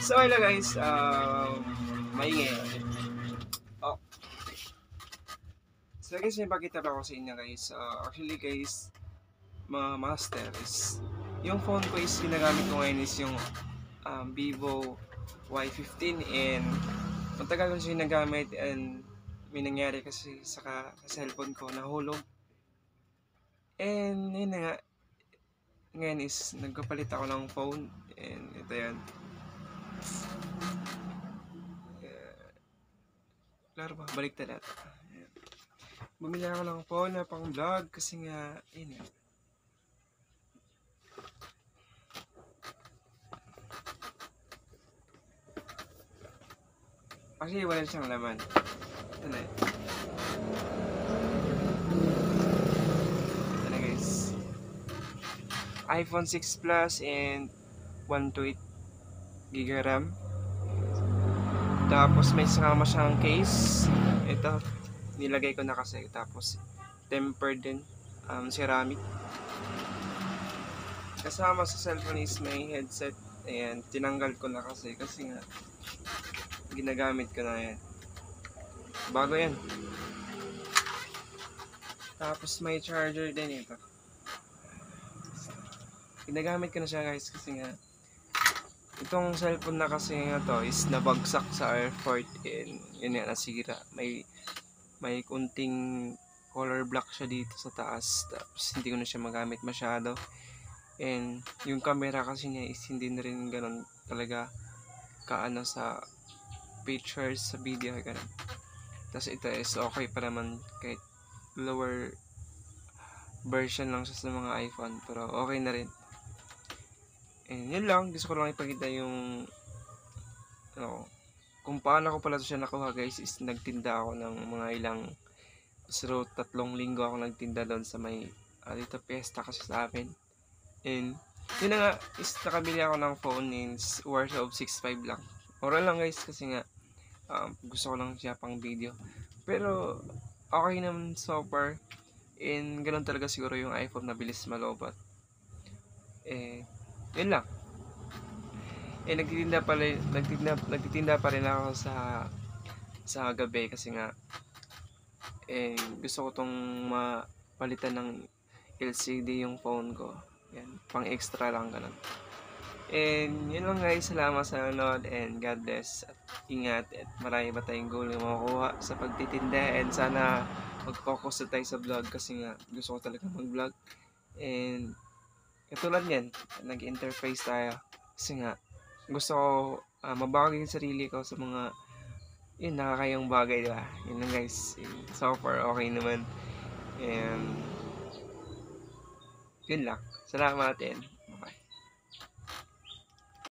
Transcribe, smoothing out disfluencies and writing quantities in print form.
So hello guys, maingay. Oh, so guys, may pakita pa ako sa inyo guys. Actually guys, mga master is yung phone ko is ginagamit ko ngayon is yung Vivo Y15 and matagal ko siya ginagamit and may nangyari kasi sa cellphone ko nahulog. And yun na nga, ngayon is nagpapalit ako ng phone and ito yan. Klaro ba? Baliktad natin. Bumili ako ng phone na pang vlog kasi nga, yun nga. Actually, wala siyang laman. Ito na. Ito na guys. iPhone 6 Plus and 128GB RAM. Tapos may sama siyang case. Ito, nilagay ko na kasi. Tapos, tempered din. Ceramic. Kasama sa cellphone is may headset. Ayan, tinanggal ko na kasi nga ginagamit ko na yan. Bago yan. Tapos may charger din ito. Ginagamit ko na siya guys kasi nga itong cellphone na kasi nga to is nabagsak sa airport and yun nga nasira. May kunting color block siya dito sa taas. Tapos hindi ko na siya magamit masyado. And yung camera kasi niya is hindi na rin ganun talaga kaano sa pictures sa video ganun. Tapos ito is okay pa naman kahit lower version lang siya sa mga iPhone pero okay na rin. And yun lang, gusto ko lang ipakita yung kung paano ko pala siya nakuha guys is nagtinda ako ng mga ilang 3 linggo ako nagtinda doon sa may dito pesta kasi sa amin. And yun na nga is nakabili ako ng phone is worth of 6.5 lang. Mura lang guys kasi nga gusto ko lang siya pang video. Pero okay naman so far. And ganun talaga siguro yung iPhone na bilis malobat. Yun lang. Nagtitinda pa rin ako sa gabi kasi nga gusto ko tong mapalitan ng LCD yung phone ko. Yan, pang extra lang ganun. And yun lang guys, salamat sa nanonood and God bless at ingat at marami pa tayong goal na makukuha sa pagtitinda and sana mag-focus na tayo sa vlog kasi nga gusto ko talaga mag-vlog and katulad yan, nag-interface tayo kasi nga gusto ko mabago yung sarili ko sa mga yun, nakakayang bagay, diba? Yun lang guys, so far okay naman and yun lang, salamat and